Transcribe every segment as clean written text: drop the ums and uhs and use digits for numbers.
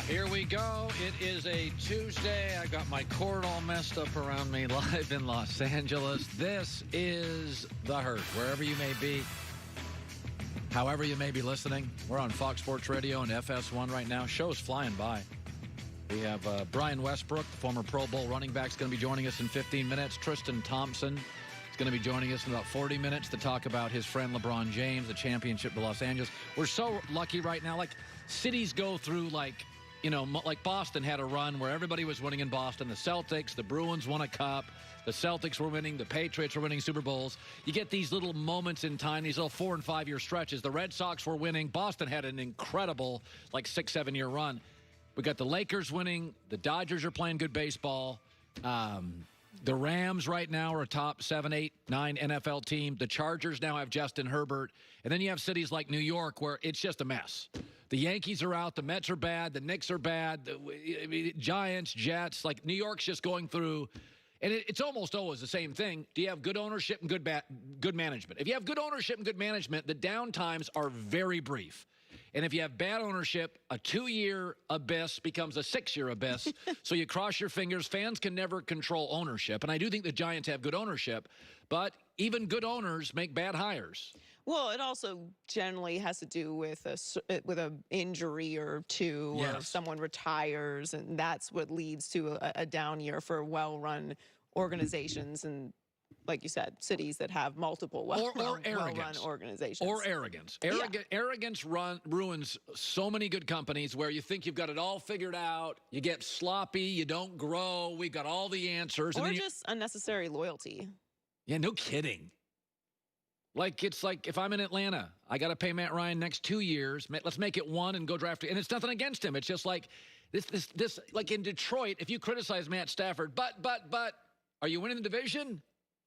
Here we go. It is a Tuesday. I got my cord all messed up around me live in Los Angeles. This is The Herd. Wherever you may be, however you may be listening, we're on Fox Sports Radio and FS1 right now. Show's flying by. We have Brian Westbrook, former Pro Bowl running back, is going to be joining us in 15 minutes. Tristan Thompson is going to be joining us in about 40 minutes to talk about his friend LeBron James, the championship to Los Angeles. We're so lucky right now. Like, cities go through, like Boston had a run where everybody was winning in Boston. The Celtics, the Bruins won a cup. The Celtics were winning. The Patriots were winning Super Bowls. You get these little moments in time, these little 4- and 5-year stretches. The Red Sox were winning. Boston had an incredible, 6-7-year run. We got the Lakers winning. The Dodgers are playing good baseball. The Rams right now are a top 7, 8, 9 NFL team. The Chargers now have Justin Herbert. And then you have cities like New York where it's just a mess. The Yankees are out. The Mets are bad. The Knicks are bad. The Giants, Jets. Like, New York's just going through. And it's almost always the same thing. Do you have good ownership and good management? If you have good ownership and good management, the downtimes are very brief. And if you have bad ownership, a 2-year abyss becomes a 6-year abyss. So you cross your fingers. Fans can never control ownership. And I do think the Giants have good ownership. But even good owners make bad hires. Well, it also generally has to do with a injury or two, Yes. or someone retires, and that's what leads to a down year for well-run organizations and, like you said, cities that have multiple well-run organizations. Or arrogance. Arrogance ruins so many good companies where you think you've got it all figured out. You get sloppy. You don't grow. We've got all the answers. Or just unnecessary loyalty. Yeah, no kidding. It's like if I'm in Atlanta, I got to pay Matt Ryan next 2 years. Let's make it 1 and go draft. And it's nothing against him. It's just like this. Like in Detroit, if you criticize Matt Stafford, but, are you winning the division?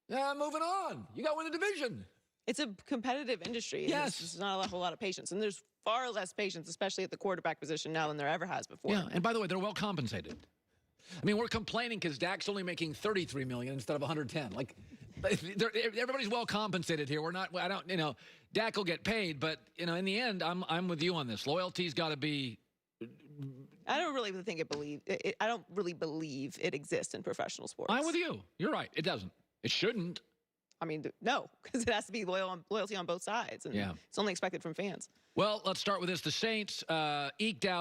Moving on. You got to win the division. It's a competitive industry. Yes. There's not a whole lot of patience. And there's far less patience, especially at the quarterback position now than there ever has before. Yeah, and by the way, they're well compensated. I mean, we're complaining because Dak's only making $33 million instead of $110. Like, everybody's well compensated here. Dak will get paid, but in the end, I'm with you on this. Loyalty's got to be. I don't really believe it exists in professional sports. I'm with you. You're right. It doesn't. It shouldn't. I mean, no, because it has to be loyalty on both sides, and it's only expected from fans. Well, let's start with this. The Saints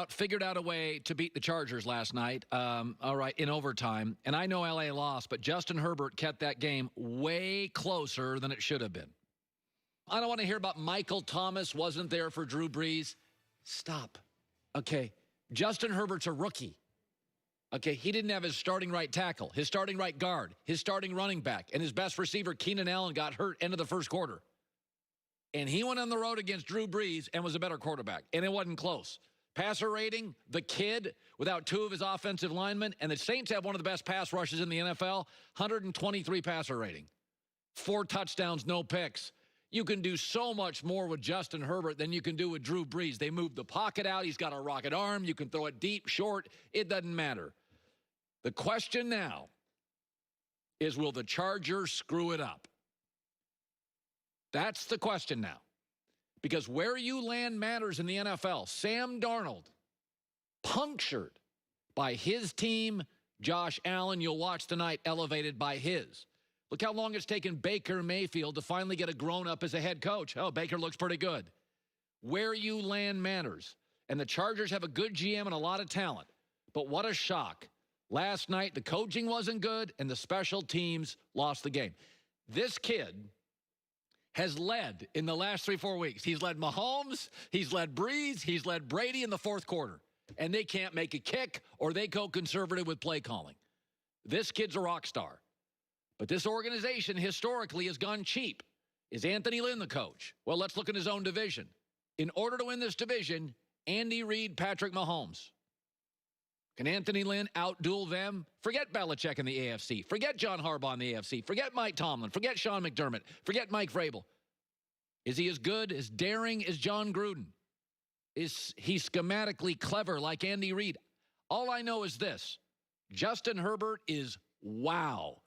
figured out a way to beat the Chargers last night, in overtime. And I know L.A. lost, but Justin Herbert kept that game way closer than it should have been. I don't want to hear about Michael Thomas wasn't there for Drew Brees. Stop. Okay, Justin Herbert's a rookie. Okay, he didn't have his starting right tackle, his starting right guard, his starting running back, and his best receiver, Keenan Allen, got hurt end of the first quarter. And he went on the road against Drew Brees and was a better quarterback, and it wasn't close. Passer rating, the kid, without 2 of his offensive linemen, and the Saints have one of the best pass rushes in the NFL, 123 passer rating. 4 touchdowns, no picks. You can do so much more with Justin Herbert than you can do with Drew Brees. They moved the pocket out. He's got a rocket arm. You can throw it deep, short. It doesn't matter. The question now is, will the Chargers screw it up? That's the question now. Because where you land matters in the NFL. Sam Darnold, punctured by his team. Josh Allen, you'll watch tonight, elevated by his. Look how long it's taken Baker Mayfield to finally get a grown-up as a head coach. Oh, Baker looks pretty good. Where you land matters. And the Chargers have a good GM and a lot of talent. But what a shock. Last night, the coaching wasn't good, and the special teams lost the game. This kid has led in the last 3-4 weeks. He's led Mahomes, he's led Brees, he's led Brady in the fourth quarter. And they can't make a kick, or they go conservative with play calling. This kid's a rock star. But this organization historically has gone cheap. Is Anthony Lynn the coach? Well, let's look at his own division. In order to win this division, Andy Reid, Patrick Mahomes. Can Anthony Lynn outduel them? Forget Belichick in the AFC. Forget John Harbaugh in the AFC. Forget Mike Tomlin. Forget Sean McDermott. Forget Mike Vrabel. Is he as good, as daring as John Gruden? Is he schematically clever like Andy Reid? All I know is this. Justin Herbert is wow.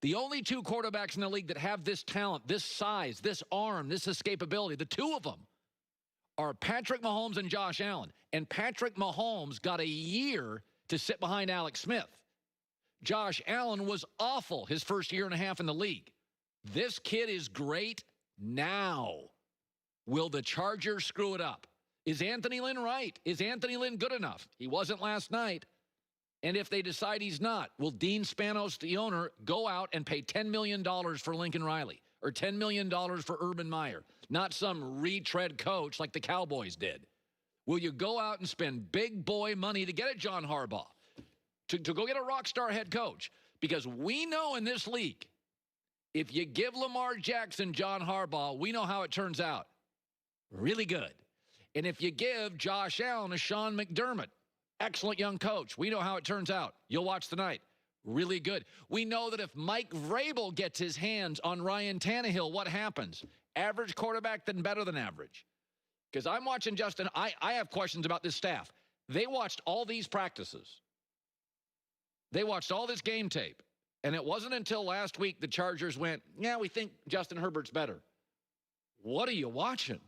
The only 2 quarterbacks in the league that have this talent, this size, this arm, this escapability, the 2 of them are Patrick Mahomes and Josh Allen. And Patrick Mahomes got a year to sit behind Alex Smith. Josh Allen was awful his first year and a half in the league. This kid is great now. Will the Chargers screw it up? Is Anthony Lynn right? Is Anthony Lynn good enough? He wasn't last night. And if they decide he's not, will Dean Spanos, the owner, go out and pay $10 million for Lincoln Riley or $10 million for Urban Meyer, not some retread coach like the Cowboys did? Will you go out and spend big boy money to get a John Harbaugh, to go get a rock star head coach? Because we know in this league, if you give Lamar Jackson John Harbaugh, we know how it turns out. Really good. And if you give Josh Allen a Sean McDermott, excellent young coach, we know how it turns out. You'll watch tonight. Really good. We know that if Mike Vrabel gets his hands on Ryan Tannehill, what happens? Average quarterback, then better than average. Because I'm watching Justin. I have questions about this staff. They watched all these practices. They watched all this game tape. And it wasn't until last week the Chargers went, yeah, we think Justin Herbert's better. What are you watching?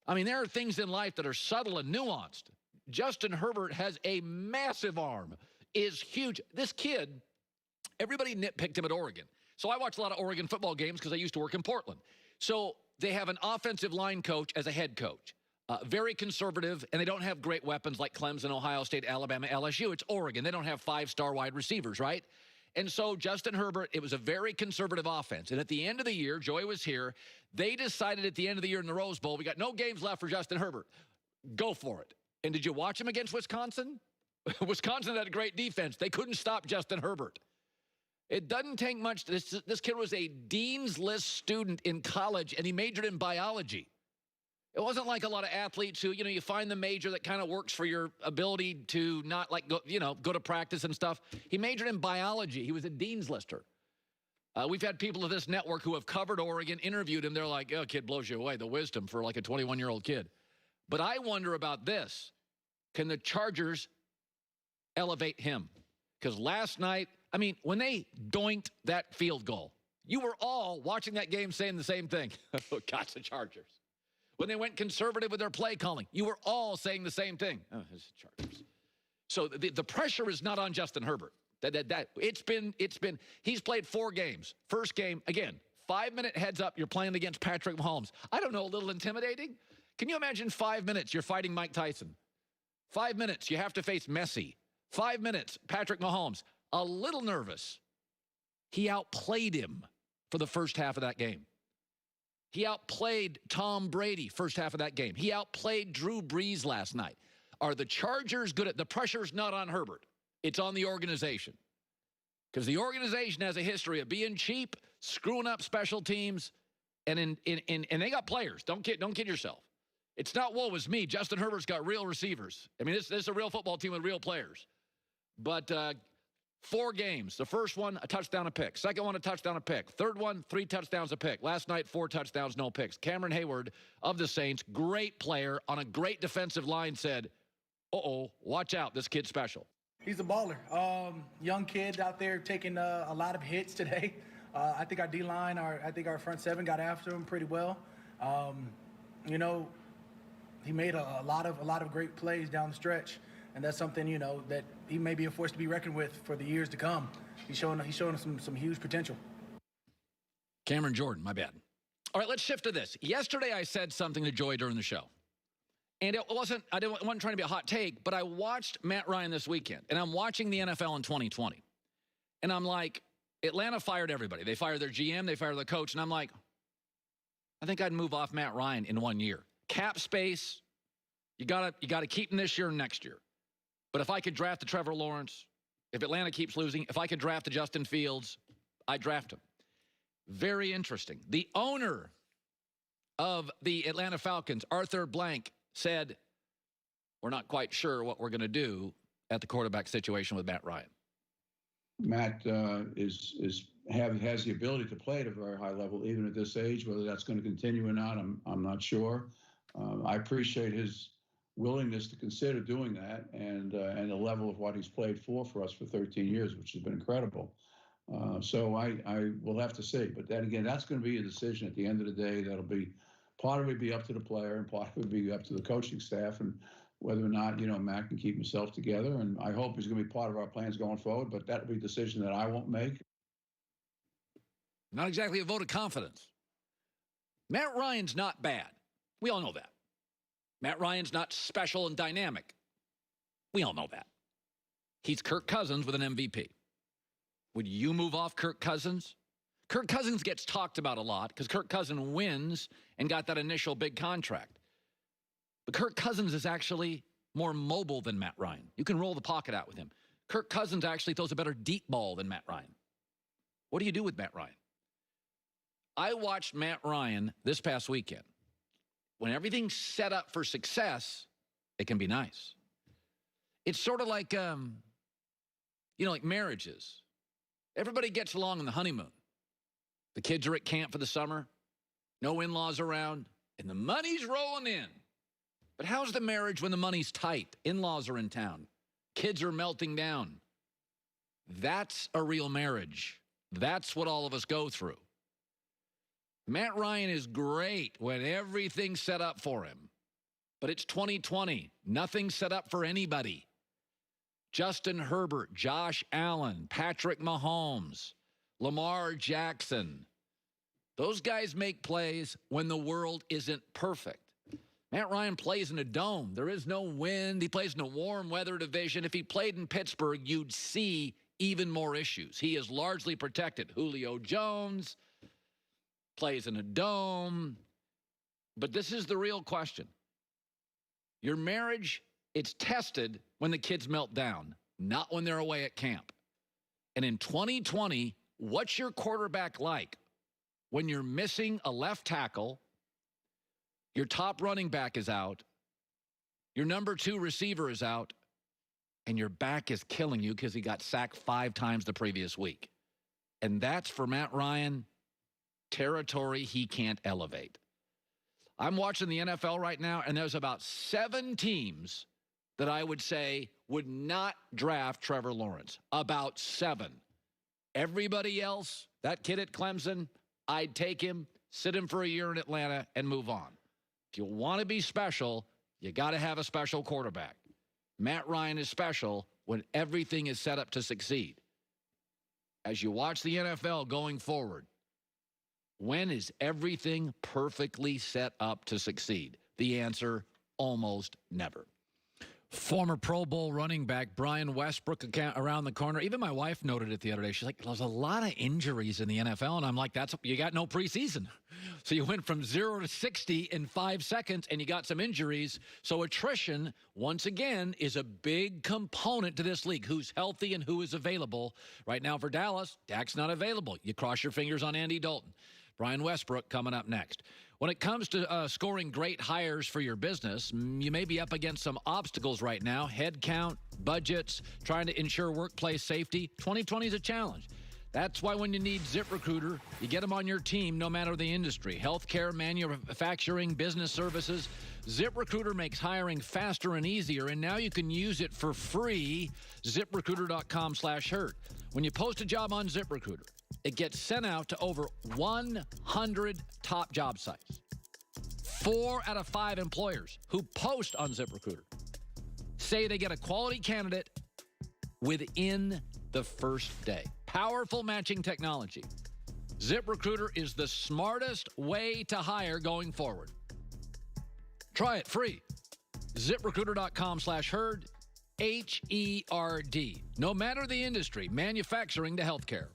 I mean, there are things in life that are subtle and nuanced. Justin Herbert has a massive arm, is huge. This kid, everybody nitpicked him at Oregon. So I watch a lot of Oregon football games because I used to work in Portland. So they have an offensive line coach as a head coach. Very conservative, and they don't have great weapons like Clemson, Ohio State, Alabama, LSU. It's Oregon. They don't have five-star wide receivers, right? And so Justin Herbert, it was a very conservative offense. And at the end of the year, Joey was here, they decided at the end of the year in the Rose Bowl, we got no games left for Justin Herbert. Go for it. And did you watch him against Wisconsin? Wisconsin had a great defense. They couldn't stop Justin Herbert. It doesn't take much. This kid was a Dean's List student in college, and he majored in biology. It wasn't like a lot of athletes who, you find the major that kind of works for your ability to not go to practice and stuff. He majored in biology. He was a Dean's Lister. We've had people of this network who have covered Oregon, interviewed him. They're like, oh, kid blows you away. The wisdom for like a 21-year-old kid. But I wonder about this. Can the Chargers elevate him? Because last night, I mean, when they doinked that field goal, you were all watching that game saying the same thing. Oh, gosh, the Chargers. When they went conservative with their play calling, you were all saying the same thing. Oh, it's the Chargers. So the pressure is not on Justin Herbert. He's played 4 games. First game, again, 5-minute heads up, you're playing against Patrick Mahomes. I don't know, a little intimidating? Can you imagine 5 minutes, you're fighting Mike Tyson? 5 minutes, you have to face Messi. 5 minutes, Patrick Mahomes. A little nervous. He outplayed him for the first half of that game. He outplayed Tom Brady first half of that game. He outplayed Drew Brees last night. Are the Chargers good at the pressure's not on Herbert. It's on the organization. Because the organization has a history of being cheap, screwing up special teams, and they got players. Don't kid yourself. It's not woe is me. Justin Herbert's got real receivers. I mean, this is a real football team with real players. But 4 games. The first one, a touchdown, a pick. Second one, a touchdown, a pick. Third one, 3 touchdowns, a pick. Last night, 4 touchdowns, no picks. Cameron Hayward of the Saints, great player on a great defensive line, said, uh-oh, watch out, this kid's special. He's a baller. Young kid out there taking a lot of hits today. I think our D-line, I think our front 7 got after him pretty well. He made a lot of great plays down the stretch. And that's something, that he may be a force to be reckoned with for the years to come. He's showing some huge potential. Cameron Jordan, my bad. All right, let's shift to this. Yesterday I said something to Joy during the show. And I wasn't trying to be a hot take, but I watched Matt Ryan this weekend. And I'm watching the NFL in 2020. And I'm like, Atlanta fired everybody. They fired their GM, they fired the coach. And I'm like, I think I'd move off Matt Ryan in 1 year. Cap space, you gotta keep him this year and next year. But if I could draft the Trevor Lawrence, if Atlanta keeps losing, if I could draft the Justin Fields, I'd draft him. Very interesting. The owner of the Atlanta Falcons, Arthur Blank, said, we're not quite sure what we're going to do at the quarterback situation with Matt Ryan. Matt has the ability to play at a very high level, even at this age. Whether that's going to continue or not, I'm not sure. I appreciate his willingness to consider doing that, and the level of what he's played for us for 13 years, which has been incredible. So I will have to see. But then again, that's going to be a decision at the end of the day that'll be part of it would be up to the player, and part of it would be up to the coaching staff, and whether or not, Matt can keep himself together. And I hope he's going to be part of our plans going forward, but that will be a decision that I won't make. Not exactly a vote of confidence. Matt Ryan's not bad. We all know that. Matt Ryan's not special and dynamic. We all know that. He's Kirk Cousins with an MVP. Would you move off Kirk Cousins? Kirk Cousins gets talked about a lot because Kirk Cousins wins and got that initial big contract. But Kirk Cousins is actually more mobile than Matt Ryan. You can roll the pocket out with him. Kirk Cousins actually throws a better deep ball than Matt Ryan. What do you do with Matt Ryan? I watched Matt Ryan this past weekend. When everything's set up for success, it can be nice. It's sort of like, like marriages. Everybody gets along on the honeymoon. The kids are at camp for the summer, no in-laws around, and the money's rolling in. But how's the marriage when the money's tight? In-laws are in town. Kids are melting down. That's a real marriage. That's what all of us go through. Matt Ryan is great when everything's set up for him. But it's 2020. Nothing's set up for anybody. Justin Herbert, Josh Allen, Patrick Mahomes, Lamar Jackson. Those guys make plays when the world isn't perfect. Matt Ryan plays in a dome. There is no wind. He plays in a warm weather division. If he played in Pittsburgh, you'd see even more issues. He is largely protected. Julio Jones plays in a dome. But this is the real question. Your marriage, it's tested when the kids melt down, not when they're away at camp. And in 2020, what's your quarterback like when you're missing a left tackle, your top running back is out, your number 2 receiver is out, and your back is killing you because he got sacked 5 times the previous week? And that's, for Matt Ryan, territory he can't elevate. I'm watching the NFL right now, and there's about 7 teams that I would say would not draft Trevor Lawrence. About 7. Everybody else, that kid at Clemson, I'd take him, sit him for a year in Atlanta, and move on. If you want to be special, you got to have a special quarterback. Matt Ryan is special when everything is set up to succeed. As you watch the NFL going forward, when is everything perfectly set up to succeed? The answer, almost never. Former Pro Bowl running back Brian Westbrook around the corner. Even my wife noted it the other day. She's like, there's a lot of injuries in the NFL. And I'm like, you got no preseason. So you went from 0 to 60 in 5 seconds, and you got some injuries. So attrition, once again, is a big component to this league. Who's healthy and who is available. Right now for Dallas, Dak's not available. You cross your fingers on Andy Dalton. Brian Westbrook coming up next. When it comes to scoring great hires for your business, you may be up against some obstacles right now. Head count, budgets, trying to ensure workplace safety. 2020 is a challenge. That's why when you need ZipRecruiter, you get them on your team no matter the industry. Healthcare, manufacturing, business services. ZipRecruiter makes hiring faster and easier, and now you can use it for free. ZipRecruiter.com/hurt. When you post a job on ZipRecruiter, it gets sent out to over 100 top job sites. 4 out of 5 employers who post on ZipRecruiter say they get a quality candidate within the first day. Powerful matching technology. ZipRecruiter is the smartest way to hire going forward. Try it free. ZipRecruiter.com/herd. HERD. No matter the industry, manufacturing to healthcare.